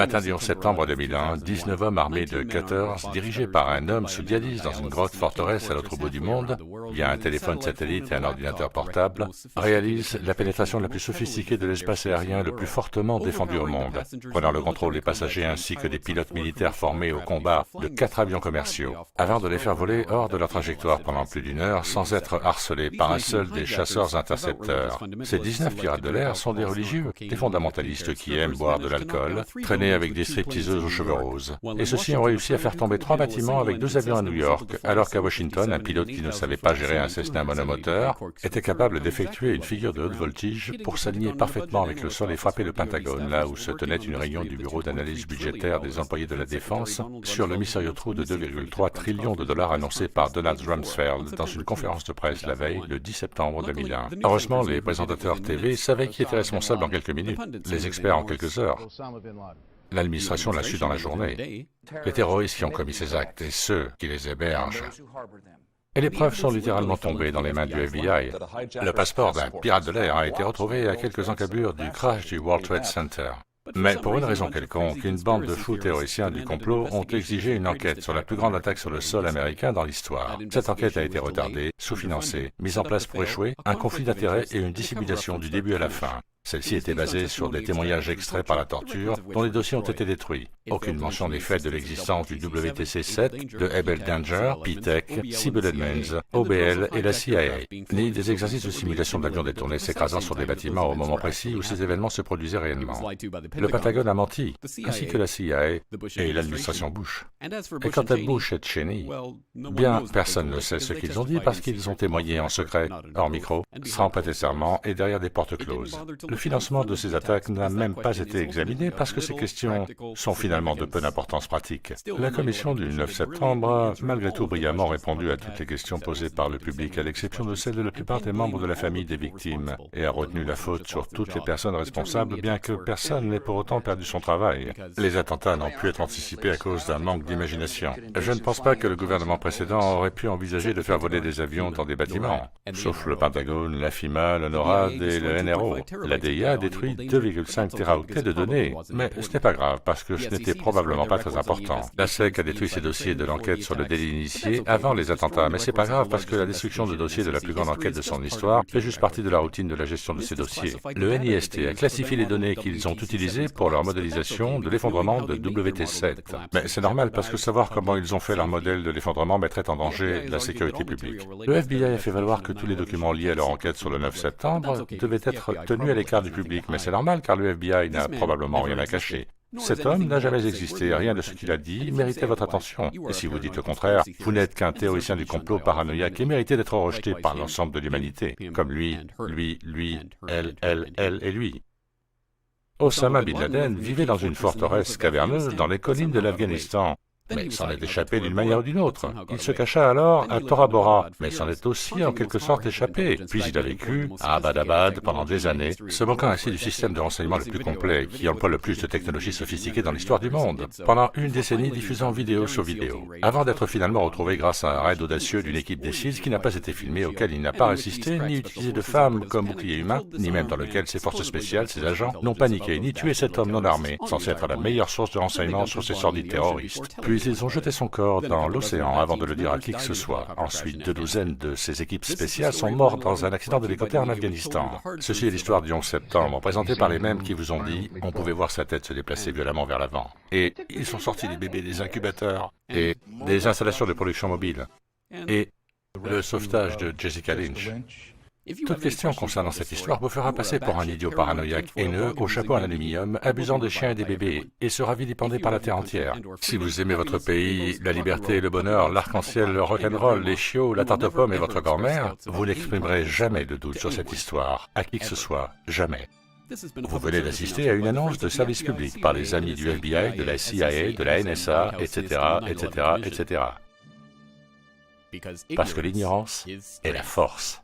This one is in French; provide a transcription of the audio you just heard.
matin du 11 septembre 2001, 19 hommes armés de cutters, dirigés par un homme sous dialyse dans une grotte forteresse à l'autre bout du monde, via un téléphone satellite et un ordinateur portable, réalisent la pénétration la plus sophistiquée de l'espace aérien le plus fortement défendu au monde, prenant le contrôle des passagers ainsi que des pilotes militaires formés au combat de 4 avions commerciaux, avant de les faire voler hors de leur trajectoire pendant plus d'1 heure sans être harcelés par un seul des chasseurs intercepteurs. Ces 19 pirates de l'air sont des religieux, des fondamentalistes qui aiment boire de l'alcool, traîner avec des stripteaseuses aux cheveux roses. Et ceux-ci ont réussi à faire tomber 3 bâtiments avec 2 avions à New York, alors qu'à Washington, un pilote qui ne savait pas gérer un Cessna monomoteur était capable d'effectuer une figure de haute voltige pour s'aligner parfaitement avec le sol et frapper le Pentagone, là où se tenait une réunion du bureau d'analyse budgétaire des employés de la Défense sur le mystérieux trou de 2,3 trillions de dollars annoncé par Donald Rumsfeld dans une conférence de presse la veille, le 10 septembre 2001. Heureusement, les présentateurs TV savaient qui était responsable en quelques minutes, les experts en quelques heures. L'administration l'a su dans la journée. Les terroristes qui ont commis ces actes et ceux qui les hébergent. Et les preuves sont littéralement tombées dans les mains du FBI. Le passeport d'un pirate de l'air a été retrouvé à quelques encablures du crash du World Trade Center. Mais pour une raison quelconque, une bande de fous théoriciens du complot ont exigé une enquête sur la plus grande attaque sur le sol américain dans l'histoire. Cette enquête a été retardée, sous-financée, mise en place pour échouer, un conflit d'intérêts et une dissimulation du début à la fin. Celle-ci était basée sur des témoignages extraits par la torture, dont les dossiers ont été détruits. Aucune mention n'est faite de l'existence du WTC-7, de Able Danger, P-Tech, Sybil Edmonds, OBL et la CIA, ni des exercices de simulation d'avions détournés s'écrasant sur des bâtiments au moment précis où ces événements se produisaient réellement. Le Pentagone a menti, ainsi que la CIA et l'administration Bush. Et quant à Bush et Cheney, bien, personne ne sait ce qu'ils ont dit parce qu'ils ont témoigné en secret, hors micro, sans prêter serment et derrière des portes closes. Le financement de ces attaques n'a même pas été examiné parce que ces questions sont finalement de peu d'importance pratique. La commission du 9 septembre a malgré tout brillamment répondu à toutes les questions posées par le public, à l'exception de celles de la plupart des membres de la famille des victimes, et a retenu la faute sur toutes les personnes responsables, bien que personne n'ait pour autant perdu son travail. Les attentats n'ont pu être anticipés à cause d'un manque d'imagination. Je ne pense pas que le gouvernement précédent aurait pu envisager de faire voler des avions dans des bâtiments, sauf le Pentagone, la FEMA, le NORAD et le NRO. La DIA a détruit 2,5 téraoctets de données, mais ce n'est pas grave parce que ce n'était probablement pas très important. La SEC a détruit ses dossiers de l'enquête sur le délit initié avant les attentats, mais c'est pas grave parce que la destruction de dossiers de la plus grande enquête de son histoire fait juste partie de la routine de la gestion de ces dossiers. Le NIST a classifié les données qu'ils ont utilisées pour leur modélisation de l'effondrement de WT7. Mais c'est normal parce que savoir comment ils ont fait leur modèle de l'effondrement mettrait en danger la sécurité publique. Le FBI a fait valoir que tous les documents liés à leur enquête sur le 9 septembre devaient être tenus à l'écart du public, mais c'est normal car le FBI n'a probablement rien à cacher. Cet homme n'a jamais existé, rien de ce qu'il a dit méritait votre attention. Et si vous dites le contraire, vous n'êtes qu'un théoricien du complot paranoïaque et méritez d'être rejeté par l'ensemble de l'humanité, comme lui, elle et lui. Osama Bin Laden vivait dans une forteresse caverneuse dans les collines de l'Afghanistan. Mais il s'en est échappé d'une manière ou d'une autre. Il se cacha alors à Tora Bora, mais s'en est aussi en quelque sorte échappé. Puis il a vécu à Abbottabad pendant des années, se moquant ainsi du système de renseignement le plus complet, qui emploie le plus de technologies sophistiquées dans l'histoire du monde, pendant une décennie diffusant vidéo sur vidéo, avant d'être finalement retrouvé grâce à un raid audacieux d'une équipe d'E-6 qui n'a pas été filmé, auquel il n'a pas assisté, ni utilisé de femmes comme bouclier humain, ni même dans lequel ses forces spéciales, ses agents, n'ont paniqué ni tué cet homme non armé, censé être la meilleure source de renseignement sur ces sordides terroristes. Puis ils ont jeté son corps dans l'océan avant de le dire à qui que ce soit. Ensuite, 2 douzaines de ces équipes spéciales sont mortes dans un accident d'hélicoptère en Afghanistan. Ceci est l'histoire du 11 septembre, présentée par les mêmes qui vous ont dit on pouvait voir sa tête se déplacer violemment vers l'avant. Et ils sont sortis des bébés des incubateurs et des installations de production mobile. Et le sauvetage de Jessica Lynch. Toute question concernant cette histoire vous fera passer pour un idiot paranoïaque haineux au chapeau en aluminium, abusant des chiens et des bébés, et sera vilipendé par la terre entière. Si vous aimez votre pays, la liberté, le bonheur, l'arc-en-ciel, le rock'n'roll, les chiots, la tarte aux pommes et votre grand-mère, vous n'exprimerez jamais de doute sur cette histoire, à qui que ce soit, jamais. Vous venez d'assister à une annonce de service public par les amis du FBI, de la CIA, de la NSA, etc., etc., etc. Parce que l'ignorance est la force.